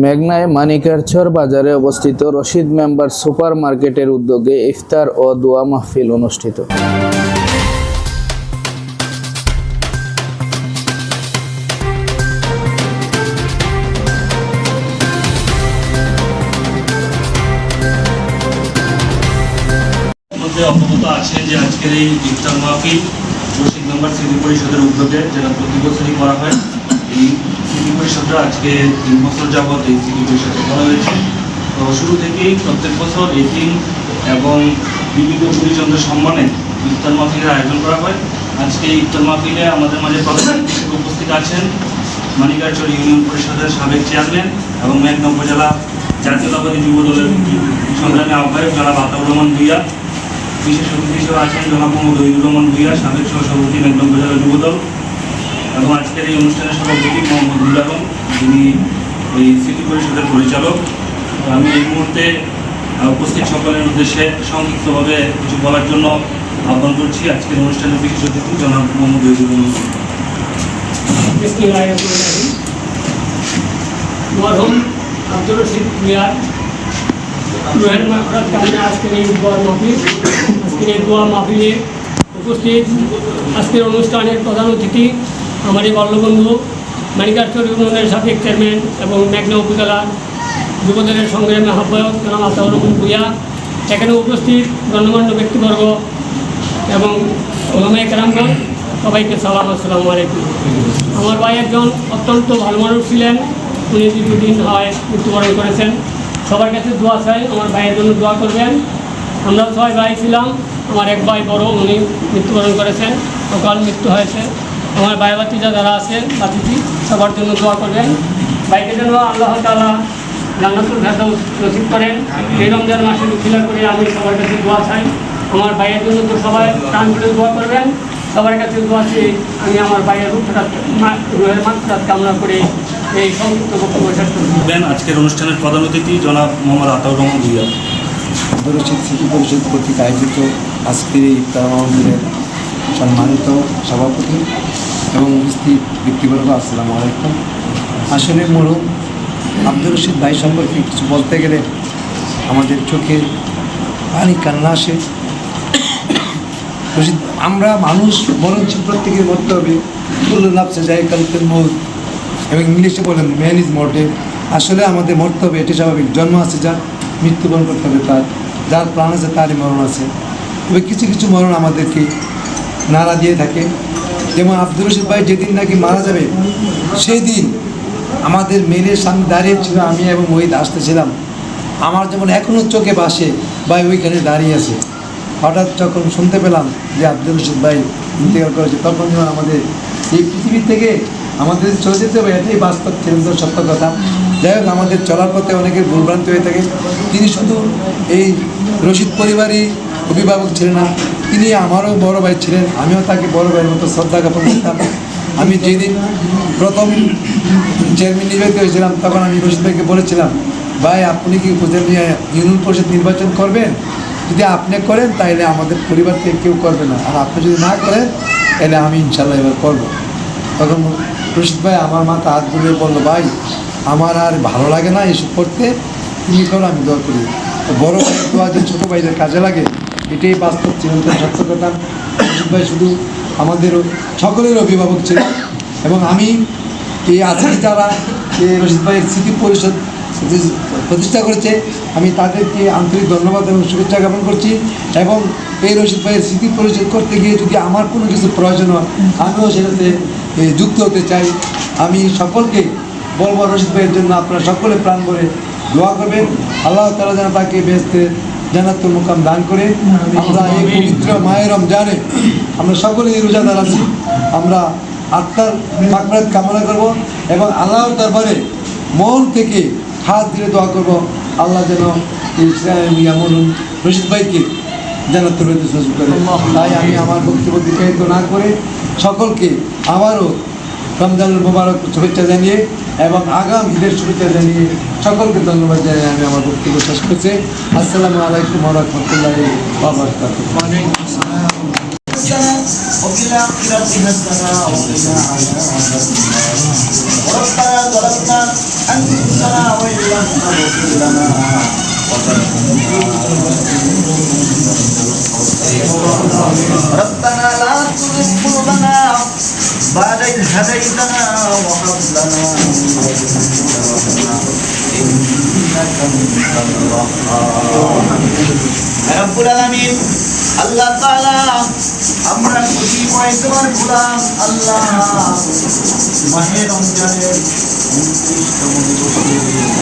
মেঘনায় মানিকারচর বাজারে অবস্থিত Rashid member super মার্কেটের উদ্যোগে ইফতার ও দোয়া মাহফিল অনুষ্ঠিত। অবগত আছেন যে আজকের এই ইফতার মাহফিল রশিদ মেম্বার স্মৃতি পরিষদের উদ্যোগে, যেটা প্রতি বছরই করা হয়। এই স্মৃতি পরিষদরা আজকে 3 বছর যাবৎ এই স্মৃতি পরিষদে করা হয়েছে। তো শুরু থেকেই প্রত্যেক বছর এতিম এবং বিবিধ পরিজনদের সম্মানে ইফতার মাহফিলের আয়োজন করা হয়। আজকে এই ইফতার মাহফিলে আমাদের মাঝে প্রধান উপস্থিত আছেন মানিকারচর ইউনিয়ন পরিষদের সাবেক চেয়ারম্যান এবং মেঘনা উপজেলা জাতীয়তাবাদী যুব দলের সংগ্রামী আহ্বায়ক জনাব আতাউর রহমান ভূঁইয়া। বিশেষ অতিথি হিসেবে আছেন জনাব মোহাম্মদ ওহিদুর রহমান ভূঁইয়া, সাবেক সহসভাপতি মেঘনা উপজেলা যুবদল, এবং আজকের এই অনুষ্ঠানের সভাপতি মোহাম্মদ দুল আলম, যিনি এই স্মৃতি পরিষদের পরিচালক। আমি এই মুহূর্তে উপস্থিত সকলের উদ্দেশ্যে সংক্ষিপ্তভাবে কিছু বলার জন্য আহ্বান করছি আজকের অনুষ্ঠানের বিশেষ অতিথি জনাব মোহাম্মদ ওহিদুর রহমান। মরহুম আব্দুর রশিদ ভূঁইয়ার রোহের মাকরাত কামনা আজকের এই দোয়া মাহফিলে উপস্থিত। আজকের অনুষ্ঠানের প্রধান অতিথি আমারই বল্লবন্ধু মানিকারচর ইউনিয়নের সাবেক চেয়ারম্যান এবং মেঘনা উপজেলার যুবদলের সংগ্রামী আহ্বায়ক জনাব আতাউর রহমান ভূঁইয়া। এখানে উপস্থিত গণ্যমান্য ব্যক্তিবর্গ এবং ওলামায়ে কেরামগণ, সবাইকে সালাম, আসসালামু আলাইকুম। আমার ভাই একজন অত্যন্ত ভালো মানুষ ছিলেন, উনি দীর্ঘদিন হয় মৃত্যুবরণ করেছেন। সবার কাছে দোয়া চাই, আমার ভাইয়ের জন্য দোয়া করবেন। আমরা 6 ভাই ছিলাম, আমার এক ভাই বড়, উনি মৃত্যুবরণ করেছেন, অকাল মৃত্যু হয়েছে। আমার ভাই ভাতিজা যারা আছে ভাতিজি, সবার জন্য দোয়া করবেন। ভাইকে যেন আল্লাহ তাআলা জান্নাতুল ফেরদাউস নসিব করেন। এই রমজান মাসে উখিলা করে আমি সবার কাছে দোয়া চাই। আমার ভাইয়ের জন্য তো সবাই প্রাণ করে দোয়া করবেন। সবার কাছে দোয়া চেয়ে আমি আমার ভাইয়ের রোহের মাকরাত কামনা করে এই সংযুক্ত বক্তব্য শেষ করবেন। আজকের অনুষ্ঠানের প্রধান অতিথি জনাব মোহাম্মদ আতাউর রহমান ভূঁইয়া। রশিদ স্মৃতি পরিষদ কর্তৃক আয়োজিত আজকের এই ইফতার মাহফিলের সম্মানিত সভাপতি এবং উপস্থিত ব্যক্তিবর্গ, আসসালামু আলাইকুম। আসলে মরহুম আব্দুর রশিদ ভাই সম্পর্কে কিছু বলতে গেলে আমাদের চোখে পানি কান্না আসে। রশিদ, আমরা মানুষ মরণ প্রত্যেকের মরতে হবে, কুল্লু নাফসিন যায়কাতুল মউত, এবং ইংলিশে বলেন ম্যান ইজ মর্টেল। আসলে আমাদের মরতে হবে, এটি স্বাভাবিক। জন্ম আছে যার, মৃত্যুবরণ করতে হবে তার, যার প্রাণ আছে তারই মরণ আছে। তবে কিছু কিছু মরণ আমাদেরকে নাড়া দিয়ে থাকে। যেমন আব্দুর রশিদ ভাই যেদিন নাকি মারা যাবে সেই দিন আমাদের মেলের সামনে দাঁড়িয়েছিল, আমি এবং ওহিদ আসতেছিলাম। আমার যেমন এখনও চোখে ভাসে, ভাই ওইখানে দাঁড়িয়ে আছে। হঠাৎ যখন শুনতে পেলাম যে আব্দুর রশিদ ভাই ইন্তেকাল করেছে, তখন যেমন আমাদের এই পৃথিবীর থেকে আমাদের চলে যেতে হবে, এটাই বাস্তব চিরন্তন সত্য কথা। যাই হোক, আমাদের চলার পথে অনেকের ভুলভ্রান্তি হয়ে থাকে। তিনি শুধু এই রশিদ পরিবারই অভিভাবক ছিলেন না, তিনি আমারও বড় ভাই ছিলেন। আমিও তাকে বড় ভাইয়ের মতো শ্রদ্ধা জ্ঞাপন করতাম। আমি যেদিন প্রথম চেয়ারম্যান নির্বাচিত হয়েছিলাম, তখন আমি রশিদ ভাইকে বলেছিলাম, ভাই আপনি কি ইউনিয়ন পরিষদ নির্বাচন করবেন? যদি আপনি করেন তাহলে আমাদের পরিবার থেকে কেউ করবে না, আর আপনি যদি না করেন তাহলে আমি ইনশাল্লাহ এবার করবো। তখন রশিদ ভাই আমার মাথা হাত ধরে বললো, ভাই আমার আর ভালো লাগে না এসব করতে, তুমি করো, আমি দোয়া করি। তো বড় ভাইয়ের দোয়া যে ছোটো ভাইদের কাজে লাগে, এটাই বাস্তব চিরন্তন সত্য কথা। রশিদ ভাই শুধু আমাদের সকলের অভিভাবক ছিল, এবং আমি এই আজকে যারা এই রশিদ ভাইয়ের স্মৃতি পরিষদ প্রতিষ্ঠা করেছে, আমি তাদেরকে আন্তরিক ধন্যবাদ এবং শুভেচ্ছা জ্ঞাপন করছি। এবং এই রশিদ ভাইয়ের স্মৃতি পরিষদ করতে গিয়ে যদি আমার কোনো কিছু প্রয়োজন হয়, আমিও সেটাতে যুক্ত হতে চাই। আমি সকলকে বলবো, রশিদ ভাইয়ের জন্য আপনারা সকলে প্রাণ ভরে দোয়া করবেন। আল্লাহ তাআলা যেন তাকে বেহেশতে জান্নাতুল মুকাম দান করে। আমরা এই পবিত্র মায়ের রমজানে আমরা সকলেই রোজাদার আছি, আমরা আত্মার মাগফিরাত কামনা করব এবং আল্লাহর দরবারে মন থেকে হাত দিয়ে দোয়া করব, আল্লাহ যেন রশিদ ভাইকে জান্নাতুল ফেরদৌস নসিব করে। তাই আমি আমার বক্তব্য দীর্ঘায়িত না করে সকলকে আবারও রমজানুল মুবারক শুভেচ্ছা জানিয়ে এবং আগাম ঈদের শুভেচ্ছা জানিয়ে সকলকে ধন্যবাদ জানিয়ে আমি আমার বক্তব্য শেষ করছি। আসসালামু আলাইকুম ওয়া রাহমাতুল্লাহি ওয়া বারাকাতুহু। وبالآخرة حسنة وقنا عذاب النار ربنا ظلمنا أنفسنا وإن فاغفر لنا ربنا لا تزغ قلوبنا بعد إذ هديتنا وهب لنا من لدنك رحمة إنك أنت الوهاب يا رب العالمين আল্লাহ তাআলা আমরা খুশি তোমার গোলাম আল্লাহ মাহে রমজানের 29তম দিবসে